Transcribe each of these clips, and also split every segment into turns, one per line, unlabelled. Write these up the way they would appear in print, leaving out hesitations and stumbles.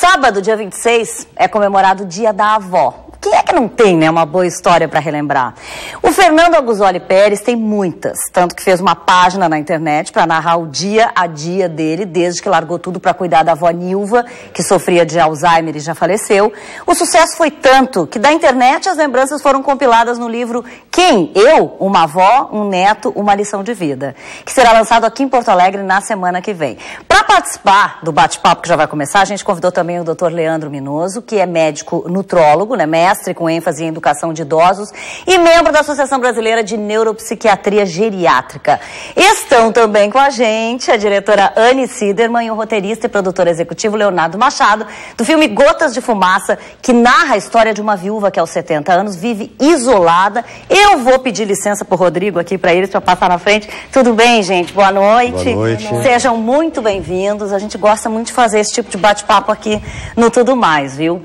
Sábado, dia 26, é comemorado o Dia da Avó. Quem é que não tem, né, uma boa história para relembrar? O Fernando Aguzoli Pérez tem muitas, tanto que fez uma página na internet para narrar o dia a dia dele, desde que largou tudo para cuidar da avó Nilva, que sofria de Alzheimer e já faleceu. O sucesso foi tanto que da internet as lembranças foram compiladas no livro Quem? Eu? Uma avó, um neto, uma lição de vida, que será lançado aqui em Porto Alegre na semana que vem. Para participar do bate-papo que já vai começar, a gente convidou também o Dr. Leandro Minoso, que é médico nutrólogo, né, mestre com ênfase em educação de idosos e membro da Associação Brasileira de Neuropsiquiatria Geriátrica. Estão também com a gente a diretora Anne Siderman e o roteirista e produtor executivo Leonardo Machado, do filme Gotas de Fumaça, que narra a história de uma viúva que aos 70 anos vive isolada. Eu vou pedir licença pro Rodrigo aqui para eles, para passar na frente. Tudo bem, gente? Boa noite.
Boa noite.
Sejam muito bem-vindos. A gente gosta muito de fazer esse tipo de bate-papo aqui no Tudo Mais, viu?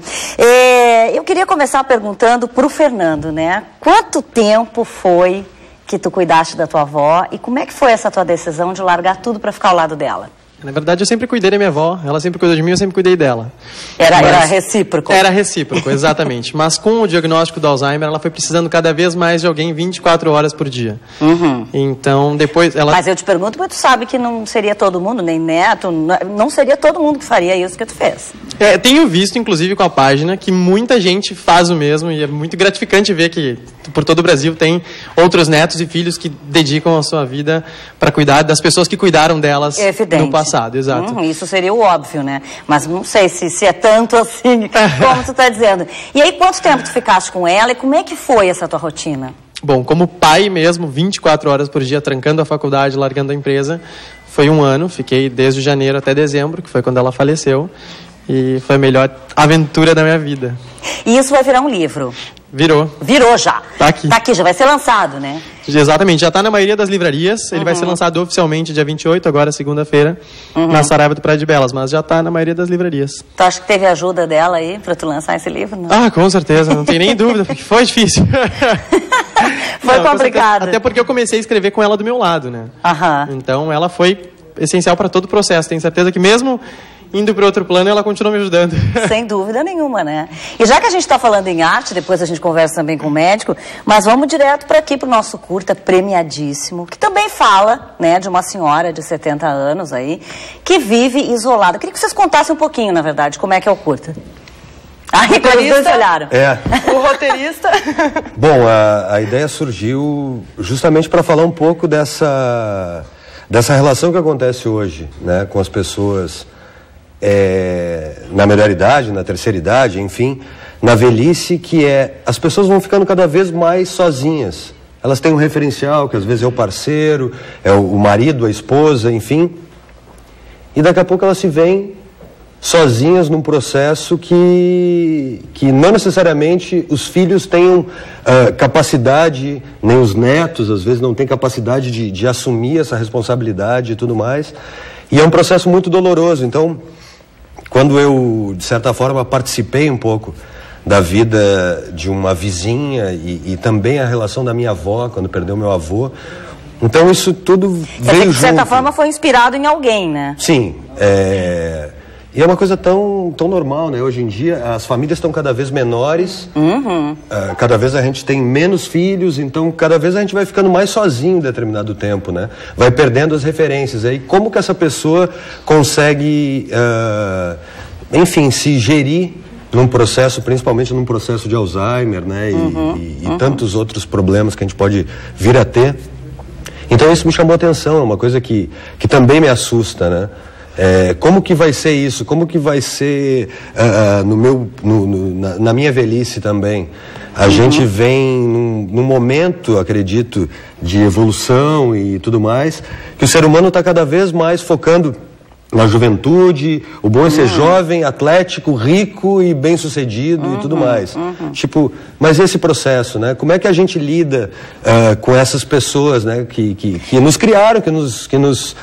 Eu queria começar perguntando pro Fernando, né? Quanto tempo foi que tu cuidaste da tua avó e como é que foi essa tua decisão de largar tudo para ficar ao lado dela?
Na verdade, eu sempre cuidei da minha avó, ela sempre cuidou de mim, eu sempre cuidei dela.
Era recíproco?
Era recíproco, exatamente. Mas com o diagnóstico do Alzheimer, ela foi precisando cada vez mais de alguém 24 horas por dia.
Uhum.
Então, depois ela...
Mas eu te pergunto, porque tu sabe que não seria todo mundo, nem neto, não seria todo mundo que faria isso que tu fez.
Tenho visto, inclusive, com a página, que muita gente faz o mesmo, e é muito gratificante ver que por todo o Brasil tem outros netos e filhos que dedicam a sua vida para cuidar das pessoas que cuidaram delas no passado. Exato.
Isso seria o óbvio, né? Mas não sei se é tanto assim como tu está dizendo. E aí, quanto tempo tu ficaste com ela e como é que foi essa tua rotina?
Bom, como pai mesmo, 24 horas por dia, trancando a faculdade, largando a empresa, foi 1 ano. Fiquei desde janeiro até dezembro, que foi quando ela faleceu. E foi a melhor aventura da minha vida. E
isso vai virar um livro?
Virou.
Virou já.
Tá aqui.
Tá aqui, já vai ser lançado, né?
Exatamente, já está na maioria das livrarias. Ele vai ser lançado oficialmente dia 28, agora segunda-feira, na Saraiva do Praia de Belas, mas já está na maioria das livrarias.
Tu acha que teve ajuda dela aí para tu lançar esse livro? Não?
Ah, com certeza, não tem nem dúvida, porque foi difícil.
Foi complicado.
Até porque eu comecei a escrever com ela do meu lado, né? Então ela foi essencial para todo o processo. Tenho certeza que mesmo indo para outro plano, ela continua me ajudando.
Sem dúvida nenhuma, né? E já que a gente está falando em arte, depois a gente conversa também com o médico, mas vamos direto para aqui, para o nosso curta premiadíssimo, que também fala, né, de uma senhora de 70 anos aí, que vive isolada. Eu queria que vocês contassem um pouquinho, na verdade, como é que é o curta. Aí, quando os dois olharam.
O roteirista.
Bom, a ideia surgiu justamente para falar um pouco dessa relação que acontece hoje, né, com as pessoas na melhor idade, na terceira idade, enfim, na velhice, que as pessoas vão ficando cada vez mais sozinhas. Elas têm um referencial, que às vezes é o parceiro, é o marido, a esposa, enfim. E daqui a pouco elas se veem sozinhas num processo que não necessariamente os filhos tenham capacidade, nem os netos às vezes não têm capacidade de assumir essa responsabilidade e tudo mais. E é um processo muito doloroso. Então, quando eu, de certa forma, participei um pouco da vida de uma vizinha e também a relação da minha avó, quando perdeu meu avô, então isso tudo veio junto.
De certa forma foi inspirado em alguém, né?
Sim, e é uma coisa tão normal, né? Hoje em dia as famílias estão cada vez menores, cada vez a gente tem menos filhos, então cada vez a gente vai ficando mais sozinho em determinado tempo, né? Vai perdendo as referências. Aí como que essa pessoa consegue, enfim, se gerir num processo, principalmente num processo de Alzheimer, né? E tantos outros problemas que a gente pode vir a ter. Então isso me chamou a atenção, é uma coisa que também me assusta, né? Como que vai ser isso? Como que vai ser na minha velhice também? A gente vem num momento, acredito, de evolução e tudo mais, que o ser humano está cada vez mais focando na juventude. O bom é ser jovem, atlético, rico e bem-sucedido e tudo mais. Tipo, mas esse processo, né? Como é que a gente lida com essas pessoas, né? Que nos criaram, que nos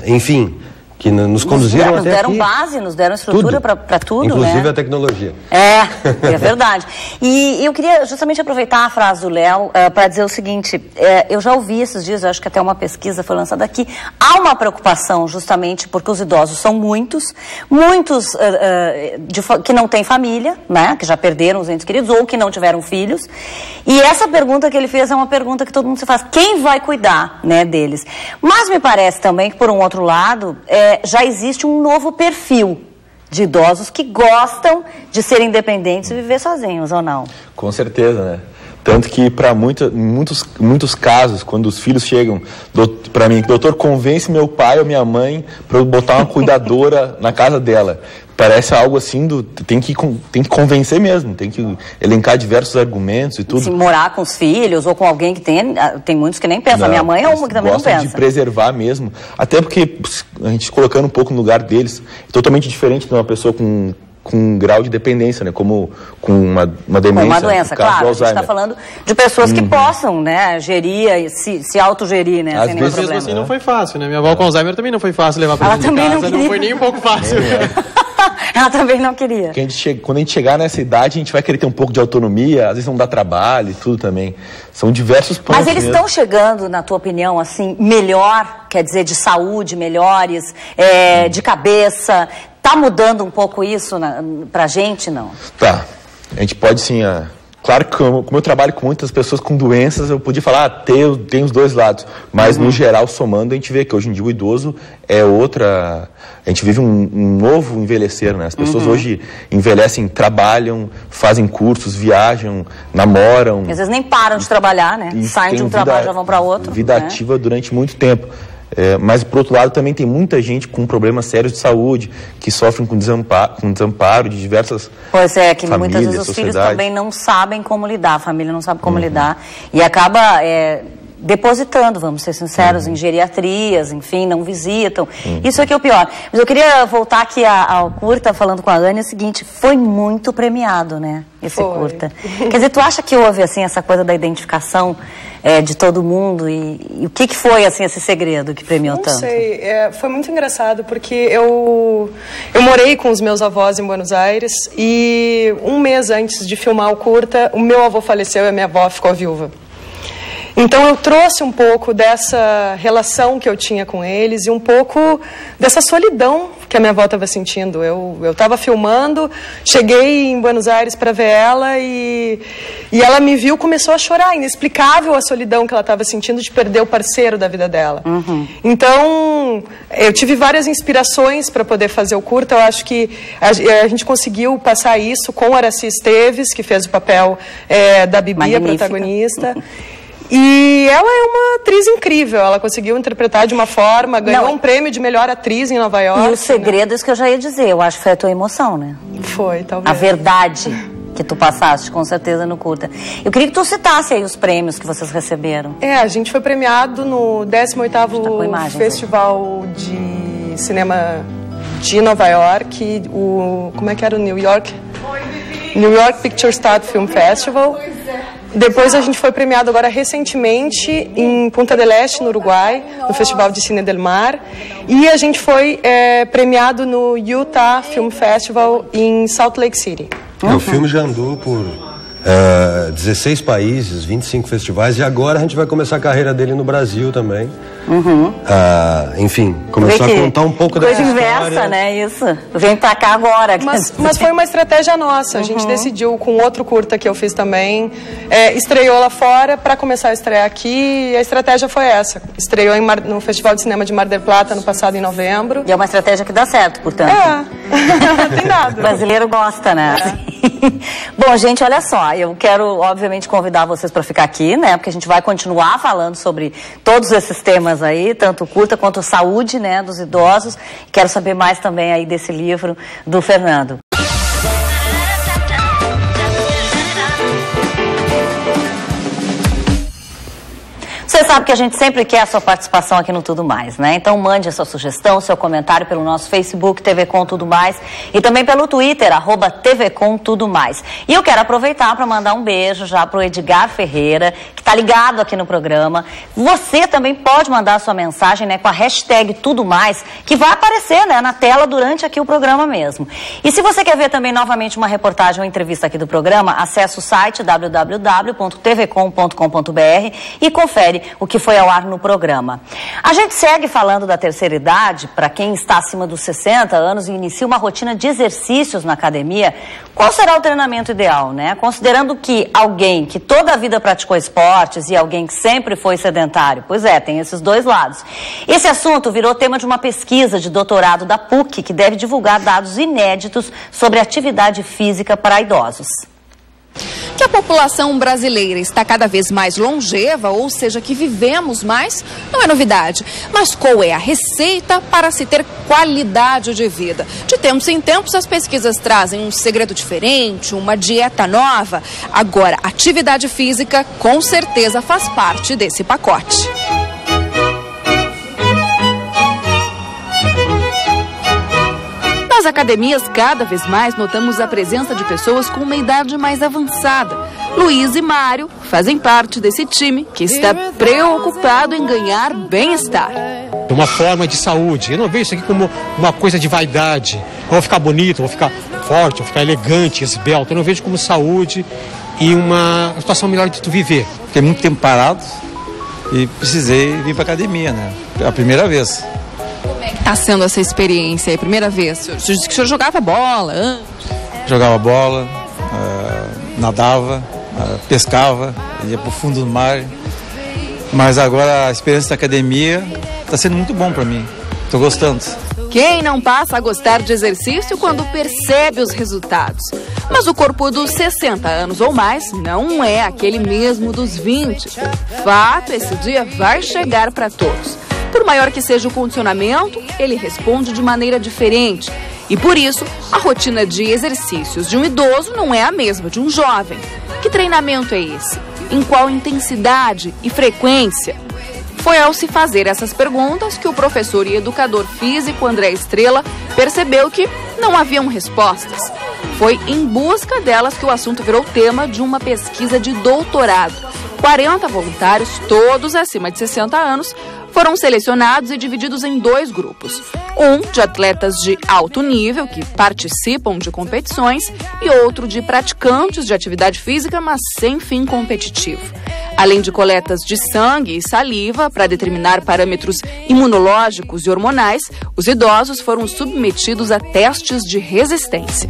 enfim, que nos conduziram
nos
até aqui.
Nos deram base, nos deram estrutura para tudo,
inclusive
né?
a tecnologia.
É verdade. E eu queria justamente aproveitar a frase do Léo para dizer o seguinte, eu já ouvi esses dias, eu acho que até uma pesquisa foi lançada aqui, há uma preocupação justamente porque os idosos são muitos que não têm família, né? Que já perderam os entes queridos ou que não tiveram filhos. E essa pergunta que ele fez é uma pergunta que todo mundo se faz, quem vai cuidar, né, deles? Mas me parece também que, por um outro lado, já existe um novo perfil de idosos que gostam de ser independentes e viver sozinhos, ou não?
Com certeza, né? Tanto que para muitos casos, quando os filhos chegam para mim, doutor, convence meu pai ou minha mãe para eu botar uma cuidadora na casa dela. Parece algo assim, tem que convencer mesmo, tem que elencar diversos argumentos e tudo.
Se morar com os filhos ou com alguém que tem muitos que nem pensam. A minha mãe é uma que também não pensa.
Gostam de preservar mesmo, até porque a gente colocando um pouco no lugar deles, é totalmente diferente de uma pessoa com um grau de dependência, né? Como com uma demência.
Com uma doença, claro. A gente está falando de pessoas que possam, né, gerir, se autogerir, né?
Às vezes assim não foi fácil, né? Minha avó com Alzheimer também não foi fácil levar para dentro de casa, não foi nem um pouco fácil.
Ela também não queria.
Quando a gente chegar nessa idade, a gente vai querer ter um pouco de autonomia, às vezes não dá trabalho e tudo também. São diversos pontos.
Mas eles estão chegando, na tua opinião, assim, melhor, quer dizer, de saúde, melhores, de cabeça. Tá mudando um pouco isso pra gente, não?
Tá. A gente pode sim... Claro que como eu trabalho com muitas pessoas com doenças, eu podia falar, tem os dois lados. Mas, no geral, somando, a gente vê que hoje em dia o idoso é outra... A gente vive um novo envelhecer, né? As pessoas hoje envelhecem, trabalham, fazem cursos, viajam, namoram.
Às vezes nem param de trabalhar, né? Saem de um trabalho e já vão para outro.
Vida ativa durante muito tempo. Mas, por outro lado, também tem muita gente com problemas sérios de saúde, que sofrem com desamparo de diversas
Pois é, que
famílias,
muitas vezes os filhos também não sabem como lidar, a família não sabe como lidar, e acaba depositando, vamos ser sinceros, em geriatrias, enfim, não visitam. Isso aqui é o pior. Mas eu queria voltar aqui ao curta, falando com a Anne, é o seguinte, foi muito premiado, né, esse curta. Quer dizer, tu acha que houve, assim, essa coisa da identificação de todo mundo e o que foi, assim, esse segredo que premiou tanto?
Não sei, foi muito engraçado porque eu morei com os meus avós em Buenos Aires e um mês antes de filmar o curta, o meu avô faleceu e a minha avó ficou viúva. Então eu trouxe um pouco dessa relação que eu tinha com eles e um pouco dessa solidão que a minha avó estava sentindo. Eu estava filmando, cheguei em Buenos Aires para ver ela e ela me viu, começou a chorar, inexplicável a solidão que ela estava sentindo de perder o parceiro da vida dela. Então eu tive várias inspirações para poder fazer o curta. Eu acho que a gente conseguiu passar isso com Aracy Esteves, que fez o papel da Bibi, a protagonista. E ela é uma atriz incrível, ela conseguiu interpretar de uma forma, ganhou um prêmio de melhor atriz em Nova York.
E o segredo, isso que eu já ia dizer, eu acho que foi a tua emoção, né?
Foi, talvez.
A verdade que tu passaste, com certeza, no curta. Eu queria que tu citasse aí os prêmios que vocês receberam.
A gente foi premiado no 18º Festival de Cinema de Nova York, como é que era o New York Picture Start Film Festival. Depois a gente foi premiado agora recentemente em Punta del Este, no Uruguai, no Festival de Cine del Mar. E a gente foi premiado no Utah Film Festival em Salt Lake City.
O filme já andou por 16 países, 25 festivais, e agora a gente vai começar a carreira dele no Brasil também. Enfim, começar a contar um pouco dessa história.
Coisa inversa, né, isso. Vem pra cá agora.
Mas foi uma estratégia nossa. A gente decidiu, com outro curta que eu fiz também, estreou lá fora para começar a estrear aqui, e a estratégia foi essa. Estreou no Festival de Cinema de Mar del Plata no passado, em novembro.
E é uma estratégia que dá certo, portanto.
Tem dado.
O brasileiro gosta, né? Bom, gente, olha só, eu quero, obviamente, convidar vocês para ficar aqui, né? Porque a gente vai continuar falando sobre todos esses temas aí, tanto curta quanto saúde, né, dos idosos. Quero saber mais também aí desse livro do Fernando. Você sabe que a gente sempre quer a sua participação aqui no Tudo Mais, né? Então mande a sua sugestão, seu comentário pelo nosso Facebook, TV Com Tudo Mais, e também pelo Twitter, @TV Com Tudo Mais. E eu quero aproveitar para mandar um beijo já pro Edgar Ferreira, que está ligado aqui no programa. Você também pode mandar a sua mensagem, né, com a hashtag Tudo Mais, que vai aparecer, né, na tela durante aqui o programa mesmo. E se você quer ver também novamente uma reportagem ou entrevista aqui do programa, acesse o site www.tvcom.com.br e confere o que foi ao ar no programa. A gente segue falando da terceira idade, para quem está acima dos 60 anos e inicia uma rotina de exercícios na academia. Qual será o treinamento ideal, né? Considerando que alguém que toda a vida praticou esportes e alguém que sempre foi sedentário. Pois é, tem esses dois lados. Esse assunto virou tema de uma pesquisa de doutorado da PUC, que deve divulgar dados inéditos sobre atividade física para idosos.
Que a população brasileira está cada vez mais longeva, ou seja, que vivemos mais, não é novidade. Mas qual é a receita para se ter qualidade de vida? De tempos em tempos, as pesquisas trazem um segredo diferente, uma dieta nova. Agora, atividade física com certeza faz parte desse pacote. Nas academias, cada vez mais notamos a presença de pessoas com uma idade mais avançada. Luiz e Mário fazem parte desse time que está preocupado em ganhar bem-estar.
Uma forma de saúde. Eu não vejo isso aqui como uma coisa de vaidade. Eu vou ficar bonito, vou ficar forte, vou ficar elegante, esbelto. Eu não vejo como saúde e uma situação melhor de tu viver.
Fiquei muito tempo parado e precisei vir para a academia, né? É a primeira vez.
Como é que está sendo essa experiência aí? Primeira vez? O senhor disse que o senhor jogava bola antes?
Jogava bola, nadava, pescava, ia para o fundo do mar. Mas agora a experiência da academia está sendo muito bom para mim. Estou gostando.
Quem não passa a gostar de exercício quando percebe os resultados? Mas o corpo dos 60 anos ou mais não é aquele mesmo dos 20. Fato, esse dia vai chegar para todos. Por maior que seja o condicionamento, ele responde de maneira diferente. E por isso, a rotina de exercícios de um idoso não é a mesma de um jovem. Que treinamento é esse? Em qual intensidade e frequência? Foi ao se fazer essas perguntas que o professor e educador físico André Estrela percebeu que não haviam respostas. Foi em busca delas que o assunto virou tema de uma pesquisa de doutorado. 40 voluntários, todos acima de 60 anos, foram selecionados e divididos em dois grupos. Um de atletas de alto nível, que participam de competições, e outro de praticantes de atividade física, mas sem fim competitivo. Além de coletas de sangue e saliva para determinar parâmetros imunológicos e hormonais, os idosos foram submetidos a testes de resistência.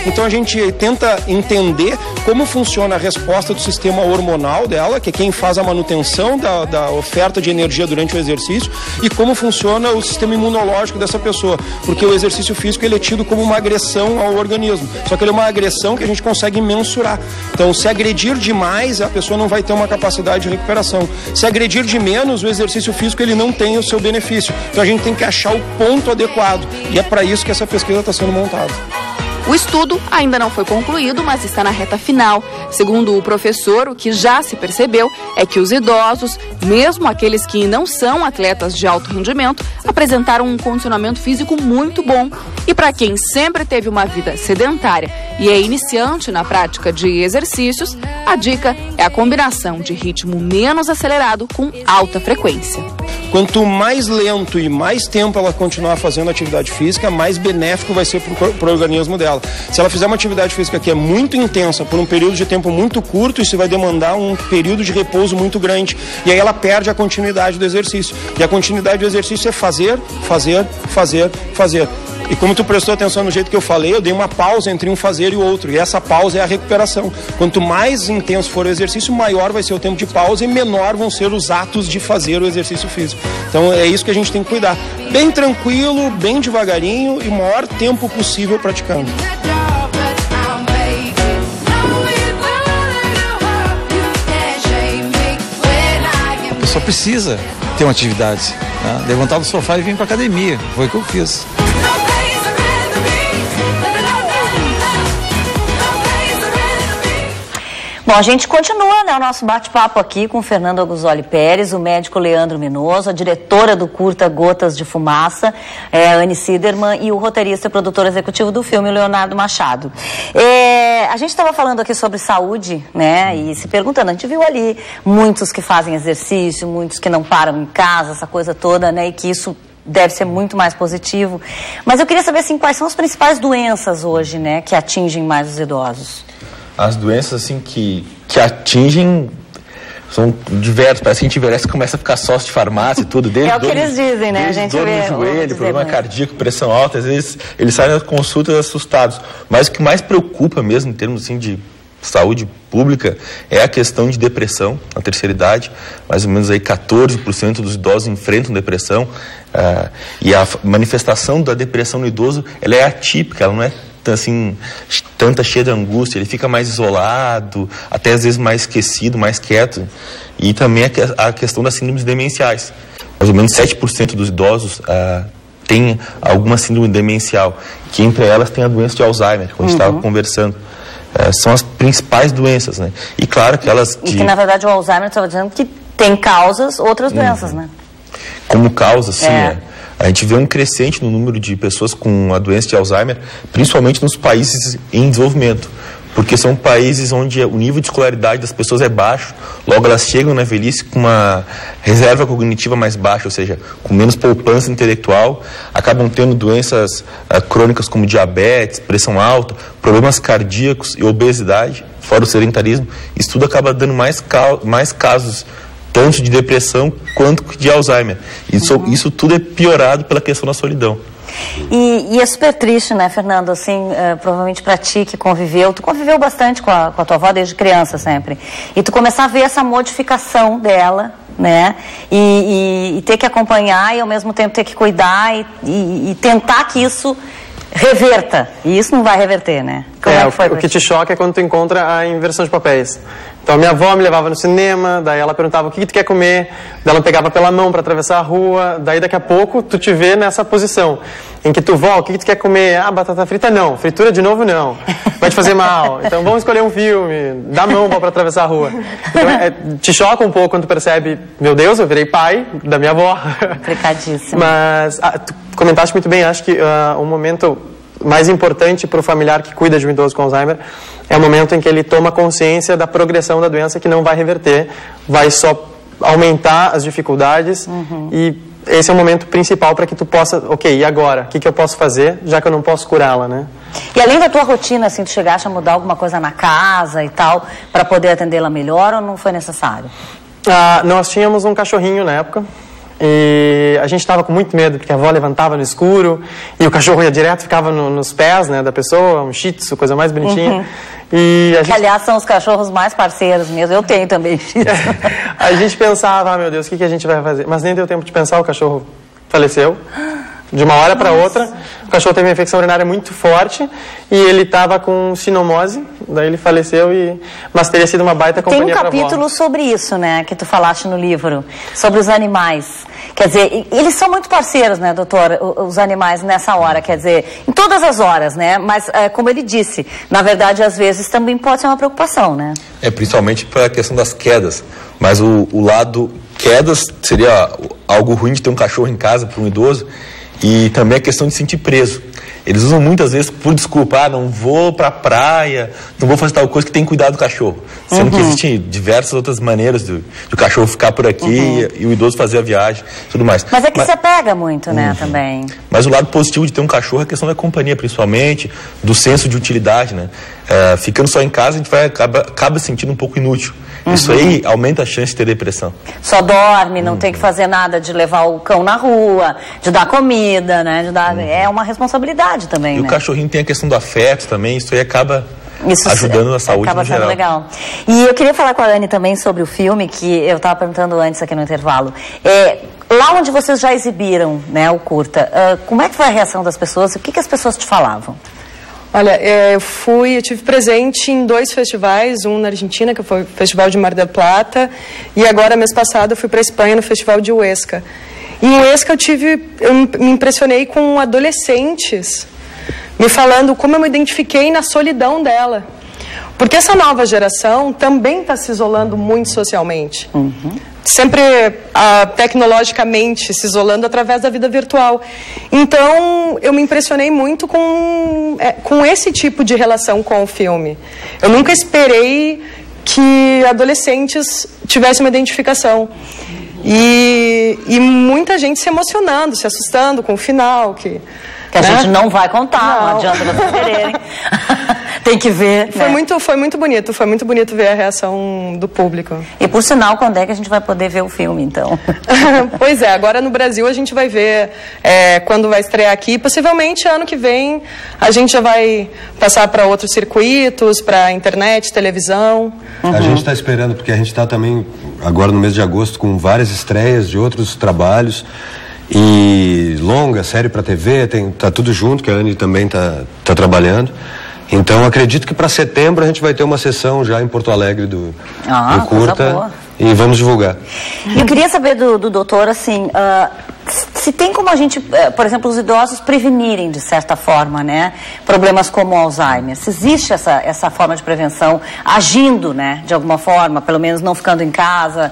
Então a gente tenta entender como funciona a resposta do sistema hormonal dela, que é quem faz a manutenção da oferta de energia durante o exercício, e como funciona o sistema imunológico dessa pessoa, porque o exercício físico ele é tido como uma agressão ao organismo, só que ele é uma agressão que a gente consegue mensurar. Então, se agredir demais, a pessoa não vai ter uma capacidade de recuperação. Se agredir de menos, o exercício físico ele não tem o seu benefício. Então a gente tem que achar o ponto adequado, e é para isso que essa pesquisa está sendo montada.
O estudo ainda não foi concluído, mas está na reta final. Segundo o professor, o que já se percebeu é que os idosos, mesmo aqueles que não são atletas de alto rendimento, apresentaram um condicionamento físico muito bom. E para quem sempre teve uma vida sedentária e é iniciante na prática de exercícios, a dica é a combinação de ritmo menos acelerado com alta frequência.
Quanto mais lento e mais tempo ela continuar fazendo atividade física, mais benéfico vai ser para o organismo dela. Se ela fizer uma atividade física que é muito intensa por um período de tempo muito curto, isso vai demandar um período de repouso muito grande. E aí ela perde a continuidade do exercício. E a continuidade do exercício é fazer, fazer, fazer, fazer. E como tu prestou atenção no jeito que eu falei, eu dei uma pausa entre um fazer e o outro. E essa pausa é a recuperação. Quanto mais intenso for o exercício, maior vai ser o tempo de pausa e menor vão ser os atos de fazer o exercício físico. Então é isso que a gente tem que cuidar. Bem tranquilo, bem devagarinho e o maior tempo possível praticando.
A pessoa precisa ter uma atividade, né? Levantar do sofá e vir para a academia. Foi o que eu fiz.
Bom, a gente continua, né, o nosso bate-papo aqui com o Fernando Aguzoli Pérez, o médico Leandro Minoso, a diretora do curta Gotas de Fumaça, Anne Siderman, e o roteirista e produtor executivo do filme, Leonardo Machado. A gente estava falando aqui sobre saúde, né, e se perguntando, a gente viu ali muitos que fazem exercício, muitos que não param em casa, essa coisa toda, né, e que isso deve ser muito mais positivo. Mas eu queria saber, assim, quais são as principais doenças hoje, né, que atingem mais os idosos?
As doenças, assim, que atingem são diversas. Parece que a gente envelhece e começa a ficar sócio de farmácia e tudo.
É o que eles dizem, né? A gente
dor
vê
no joelho, problema cardíaco, pressão alta. Às vezes eles saem das consultas assustados. Mas o que mais preocupa mesmo, em termos assim, de saúde pública, é a questão de depressão na terceira idade. Mais ou menos aí 14% dos idosos enfrentam depressão. E a manifestação da depressão no idoso, ela é atípica, ela não é assim, tanta cheia de angústia, ele fica mais isolado, até às vezes mais esquecido, mais quieto. E também a questão das síndromes demenciais. Mais ou menos 7% dos idosos têm alguma síndrome demencial, que entre elas tem a doença de Alzheimer, como a gente estava conversando. São as principais doenças, né? E claro que elas...
E que na verdade o Alzheimer estava dizendo que tem causas, outras doenças, né?
Como causa, sim, A gente vê um crescente no número de pessoas com a doença de Alzheimer, principalmente nos países em desenvolvimento, porque são países onde o nível de escolaridade das pessoas é baixo, logo elas chegam na velhice com uma reserva cognitiva mais baixa, ou seja, com menos poupança intelectual, acabam tendo doenças crônicas como diabetes, pressão alta, problemas cardíacos e obesidade, fora o sedentarismo. Isso tudo acaba dando mais casos tanto de depressão quanto de Alzheimer. Isso tudo é piorado pela questão da solidão.
E é super triste, né, Fernando, assim, provavelmente para ti que tu conviveu bastante com a tua avó desde criança sempre, e tu começar a ver essa modificação dela, né, e ter que acompanhar e ao mesmo tempo ter que cuidar e tentar que isso reverta, e isso não vai reverter, né? Como é que foi?
O que te choca é quando tu encontra a inversão de papéis. Então, minha avó me levava no cinema, daí ela perguntava o que tu quer comer, daí ela me pegava pela mão para atravessar a rua, daí daqui a pouco tu te vê nessa posição, em que tu, vó, o que tu quer comer? Ah, batata frita não, fritura de novo não, vai te fazer mal, então vamos escolher um filme, dá a mão para atravessar a rua. Então, te choca um pouco quando tu percebe, meu Deus, eu virei pai da minha avó.
Complicadíssimo.
Mas, tu comentaste muito bem, acho que um momento mais importante para o familiar que cuida de um idoso com Alzheimer é o momento em que ele toma consciência da progressão da doença, que não vai reverter, vai só aumentar as dificuldades, e esse é o momento principal para que tu possa, ok, e agora? O que eu posso fazer, já que eu não posso curá-la, né?
E além da tua rotina, assim, tu chegaste a mudar alguma coisa na casa e tal, para poder atendê-la melhor, ou não foi necessário?
Nós tínhamos um cachorrinho na época, e a gente estava com muito medo, porque a avó levantava no escuro e o cachorro ia direto, ficava nos pés, né, da pessoa, um shih tzu, coisa mais bonitinha. E
que, aliás, são os cachorros mais parceiros mesmo, eu tenho também shih tzu.
A gente pensava, meu Deus, o que a gente vai fazer? Mas nem deu tempo de pensar, o cachorro faleceu. De uma hora para outra, o cachorro teve uma infecção urinária muito forte e ele estava com sinomose, daí ele faleceu, mas teria sido uma baita companhia para a avó.
Tem um capítulo sobre isso, né, que tu falaste no livro, sobre os animais. Quer dizer, eles são muito parceiros, né, doutor, os animais nessa hora, quer dizer, em todas as horas, né, mas como ele disse, na verdade, às vezes também pode ser uma preocupação, né?
Principalmente para a questão das quedas, mas o lado quedas seria algo ruim de ter um cachorro em casa para um idoso. E também a questão de se sentir preso. Eles usam muitas vezes por desculpa, não vou pra praia, não vou fazer tal coisa, que tem que cuidar do cachorro. Sendo que existem diversas outras maneiras de o cachorro ficar por aqui e o idoso fazer a viagem e tudo mais.
Mas é que se apega muito, né, também.
Mas o lado positivo de ter um cachorro é a questão da companhia, principalmente, do senso de utilidade, né? Ficando só em casa, a gente acaba se sentindo um pouco inútil. Isso aí aumenta a chance de ter depressão.
Só dorme, não tem que fazer nada de levar o cão na rua, de dar comida, né? É uma responsabilidade também,
e o cachorrinho tem a questão do afeto também, isso aí acaba ajudando na saúde no geral.
Legal. E eu queria falar com a Anne também sobre o filme, que eu estava perguntando antes aqui no intervalo. Lá onde vocês já exibiram, né, o curta, como é que foi a reação das pessoas? O que as pessoas te falavam?
Olha, eu tive presente em 2 festivais, um na Argentina, que foi o Festival de Mar del Plata, e agora, mês passado, eu fui para a Espanha no Festival de Huesca. E em Huesca eu me impressionei com adolescentes me falando como eu me identifiquei na solidão dela. Porque essa nova geração também está se isolando muito socialmente. Sempre tecnologicamente se isolando através da vida virtual. Então, eu me impressionei muito com esse tipo de relação com o filme. Eu nunca esperei que adolescentes tivessem uma identificação. E muita gente se emocionando, se assustando com o final. Que
a gente não vai contar, não adianta vocês quererem. Tem que ver.
Foi muito bonito ver a reação do público.
E por sinal, quando é que a gente vai poder ver o filme, então?
Pois é, agora no Brasil a gente vai ver quando vai estrear aqui. Possivelmente ano que vem a gente já vai passar para outros circuitos, para internet, televisão.
A gente está esperando, porque a gente está também agora no mês de agosto com várias estreias de outros trabalhos. E longa, série para TV, tá tudo junto, que a Anne também tá trabalhando. Então acredito que para setembro a gente vai ter uma sessão já em Porto Alegre do curta e vamos divulgar.
Eu queria saber do doutor, assim, se tem como a gente, por exemplo, os idosos prevenirem de certa forma, né, problemas como Alzheimer. Se existe essa forma de prevenção agindo, né, de alguma forma, pelo menos não ficando em casa,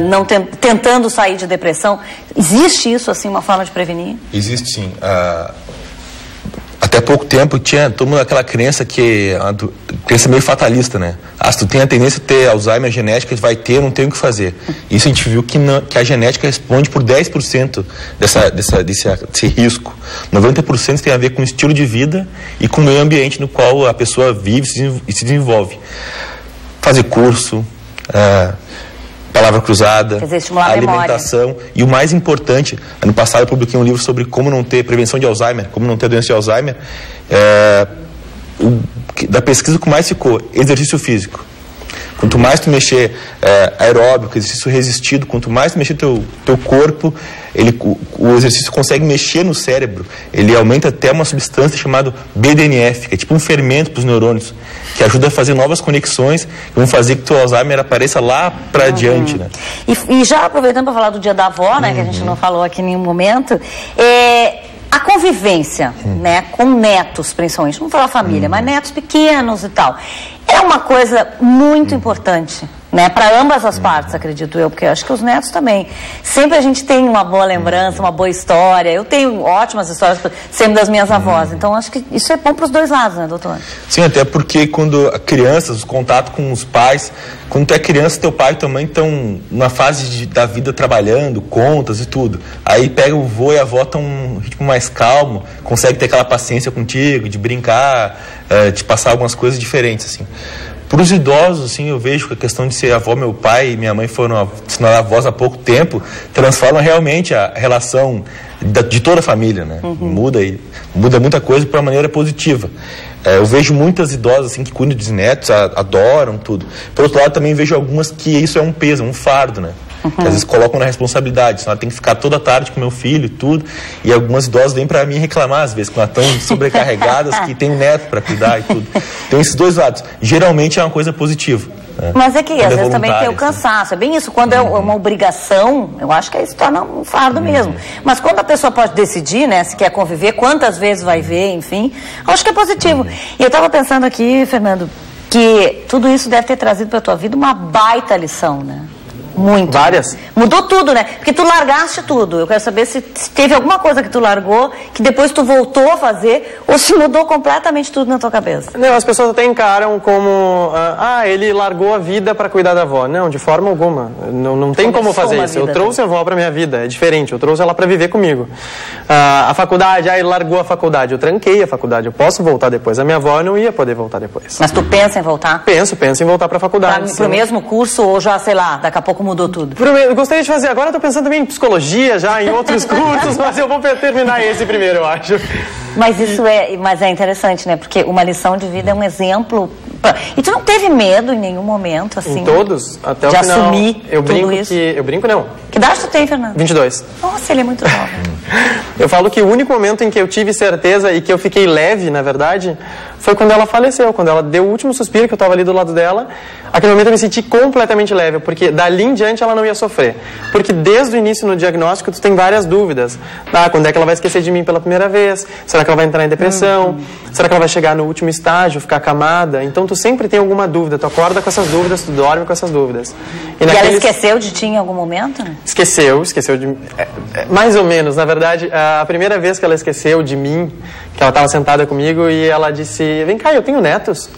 não tentando sair de depressão. Existe isso, assim, uma forma de prevenir?
Existe sim. Até pouco tempo tinha todo mundo aquela crença que crença meio fatalista, né? Se tu tem a tendência a ter Alzheimer genética, vai ter, não tem o que fazer. Isso a gente viu que a genética responde por 10% desse risco. 90% tem a ver com o estilo de vida e com o meio ambiente no qual a pessoa vive e se desenvolve. Fazer curso, palavra cruzada, alimentação e o mais importante, ano passado eu publiquei um livro sobre como não ter prevenção de Alzheimer, como não ter doença de Alzheimer. Da pesquisa que mais ficou, exercício físico. Quanto mais tu mexer aeróbico, exercício resistido, quanto mais tu mexer teu corpo, o exercício consegue mexer no cérebro. Ele aumenta até uma substância chamada BDNF, que é tipo um fermento para os neurônios, que ajuda a fazer novas conexões que vão fazer que o Alzheimer apareça lá para adiante, né?
E já aproveitando para falar do Dia da Avó, né, que a gente não falou aqui em nenhum momento, a convivência, né, com netos, principalmente, não vou falar família, mas netos pequenos e tal, é uma coisa muito importante, né, para ambas as partes, acredito eu, porque eu acho que os netos também. Sempre a gente tem uma boa lembrança, uma boa história. Eu tenho ótimas histórias sempre das minhas avós, então acho que isso é bom para os dois lados, né, doutor?
Sim, até porque quando a criança, o contato com os pais, quando tu é criança, teu pai e tua mãe estão na fase da vida trabalhando, contas e tudo. Aí pega o vô e a avó estão um ritmo mais calmo, consegue ter aquela paciência contigo, de brincar, de passar algumas coisas diferentes, assim. Para os idosos, assim, eu vejo que a questão de ser avó, meu pai e minha mãe foram avós há pouco tempo, transforma realmente a relação de toda a família, né? Muda muita coisa para uma maneira positiva. Eu vejo muitas idosas assim que cuidam dos netos, adoram tudo. Por outro lado, também vejo algumas que isso é um peso, um fardo, né? Que às vezes colocam na responsabilidade, senão ela tem que ficar toda tarde com meu filho e tudo, e algumas idosas vêm para mim reclamar às vezes, quando elas estão sobrecarregadas, que tem um neto para cuidar e tudo. Então esses dois lados, geralmente é uma coisa positiva.
Mas é que às vezes também tem o cansaço, é bem isso, quando é uma obrigação, eu acho que aí se torna um fardo mesmo. Mas quando a pessoa pode decidir, né, se quer conviver, quantas vezes vai ver, enfim, eu acho que é positivo. E eu estava pensando aqui, Fernando, que tudo isso deve ter trazido para a tua vida uma baita lição, né? Muito.
Várias.
Mudou tudo, né? Porque tu largaste tudo. Eu quero saber se teve alguma coisa que tu largou, que depois tu voltou a fazer, ou se mudou completamente tudo na tua cabeça.
Não, as pessoas até encaram como, ele largou a vida para cuidar da avó. Não, de forma alguma. Não tem como fazer isso. Eu trouxe a avó para minha vida, é diferente. Eu trouxe ela para viver comigo. A faculdade, ele largou a faculdade. Eu tranquei a faculdade. Eu posso voltar depois. A minha avó não ia poder voltar depois.
Mas tu pensa em voltar?
Penso em voltar para a faculdade.
Pro mesmo curso ou já, sei lá, daqui a pouco mudou tudo?
Eu gostaria de fazer, agora eu tô pensando também em psicologia já, em outros cursos, mas eu vou terminar esse primeiro, eu acho.
Mas é interessante, né? Porque uma lição de vida é um exemplo. E tu não teve medo em nenhum momento, assim?
Em todos, até o
final.
De assumir tudo isso? Eu brinco, não.
Que idade tu tem, Fernando?
22.
Nossa, ele é muito jovem.
Eu falo que o único momento em que eu tive certeza e que eu fiquei leve, na verdade, foi quando ela faleceu, quando ela deu o último suspiro, que eu estava ali do lado dela. Aquele momento eu me senti completamente leve, porque dali em diante ela não ia sofrer. Porque desde o início no diagnóstico tu tem várias dúvidas. Quando é que ela vai esquecer de mim pela primeira vez? Será que ela vai entrar em depressão? Será que ela vai chegar no último estágio, ficar acamada? Então tu sempre tem alguma dúvida, tu acorda com essas dúvidas, tu dorme com essas dúvidas.
E ela esqueceu de ti em algum momento?
Esqueceu de... mais ou menos, na verdade, a primeira vez que ela esqueceu de mim, que ela estava sentada comigo e ela disse, vem cá, eu tenho netos.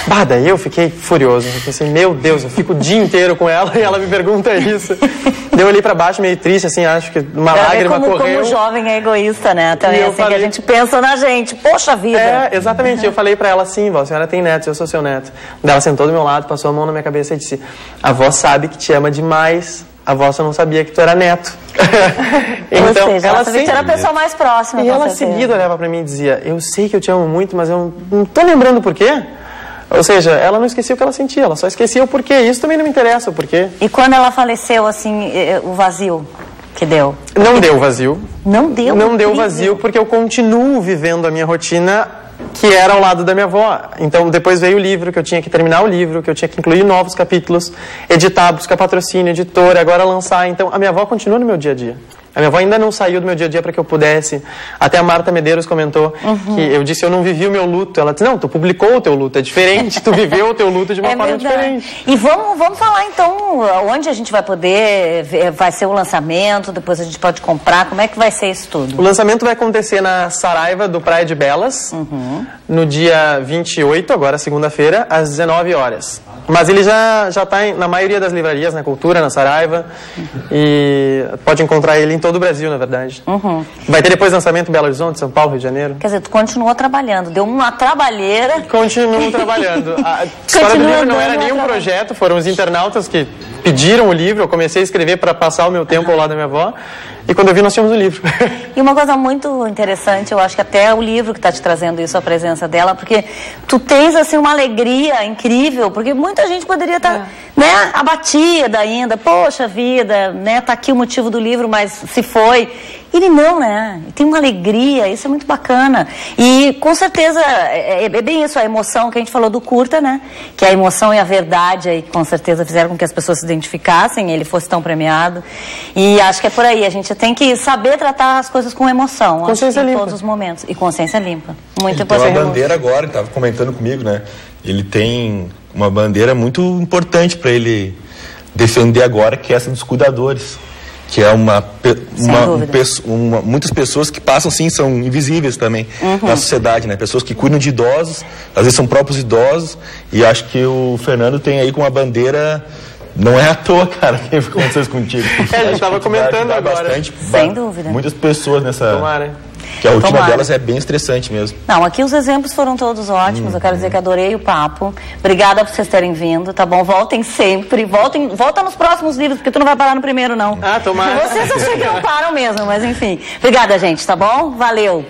Bah, daí eu fiquei furioso, eu pensei, meu Deus, eu fico o dia inteiro com ela e ela me pergunta isso. Daí eu olhei pra baixo meio triste, assim, acho que uma lágrima correu.
Como jovem é egoísta, né? Também assim falei... que a gente pensa na gente, poxa vida.
É, exatamente, eu falei pra ela assim, vó, a senhora tem netos, eu sou seu neto. Daí ela sentou do meu lado, passou a mão na minha cabeça e disse, a avó sabe que te ama demais, a avó só não sabia que tu era neto.
Então, ou seja, ela sabia que era a pessoa mais próxima.
E ela seguida olhava pra mim e dizia, eu sei que eu te amo muito, mas eu não tô lembrando por quê. Ou seja, ela não esquecia o que ela sentia, ela só esquecia o porquê. Isso também não me interessa, o porquê.
E quando ela faleceu, assim, o vazio que deu?
Não deu vazio.
Não deu?
Não deu vazio, porque eu continuo vivendo a minha rotina, que era ao lado da minha avó. Então, depois veio o livro, que eu tinha que terminar o livro, que eu tinha que incluir novos capítulos, editar, buscar patrocínio, editora, agora lançar. Então, a minha avó continua no meu dia a dia. A minha avó ainda não saiu do meu dia a dia para que eu pudesse. Até a Marta Medeiros comentou que eu disse, eu não vivi o meu luto. Ela disse, não, tu publicou o teu luto, é diferente, tu viveu o teu luto de uma forma diferente.
E vamos falar então, onde a gente vai poder, vai ser o lançamento, depois a gente pode comprar, como é que vai ser isso tudo?
O lançamento vai acontecer na Saraiva do Praia de Belas, no dia 28, agora segunda-feira, às 19 horas. Mas ele já está na maioria das livrarias, na Cultura, na Saraiva, e pode encontrar ele em todo o Brasil, na verdade. Vai ter depois lançamento em Belo Horizonte, São Paulo, Rio de Janeiro.
Quer dizer, tu continuou trabalhando, deu uma trabalheira.
Continuo trabalhando. A história do livro não era nenhum projeto, foram os internautas que pediram o livro, eu comecei a escrever para passar o meu tempo ao lado da minha avó, e quando eu vi nós tínhamos o livro.
E uma coisa muito interessante, eu acho que até o livro que está te trazendo isso, a presença dela, porque tu tens assim uma alegria incrível, porque muita gente poderia estar né, abatida ainda, poxa vida, né, tá aqui o motivo do livro, mas se foi. Ele não, né? Tem uma alegria, isso é muito bacana. E com certeza é bem isso, a emoção que a gente falou do curta, né? Que a emoção e a verdade aí com certeza fizeram com que as pessoas se identificassem, ele fosse tão premiado. E acho que é por aí, a gente tem que saber tratar as coisas com emoção,
consciência limpa.
Em todos os momentos. E consciência limpa. Muito
ele
importante.
Tem uma bandeira agora, ele estava comentando comigo, né? Ele tem uma bandeira muito importante para ele defender agora, que é essa dos cuidadores. Que é muitas pessoas que passam, sim, são invisíveis também na sociedade, né? Pessoas que cuidam de idosos, às vezes são próprios idosos, e acho que o Fernando tem aí com uma bandeira, não é à toa, cara, que aconteceu contigo.
A gente estava comentando agora.
Bastante, sem dúvida.
Muitas pessoas nessa...
Tomara.
Que a rotina delas é bem estressante mesmo.
Não, aqui os exemplos foram todos ótimos. Eu quero dizer que adorei o papo. Obrigada por vocês terem vindo, tá bom? Voltem sempre. Volta nos próximos livros, porque tu não vai parar no primeiro, não.
Ah, tomara.
Vocês eu sei que não param mesmo, mas enfim. Obrigada, gente, tá bom? Valeu.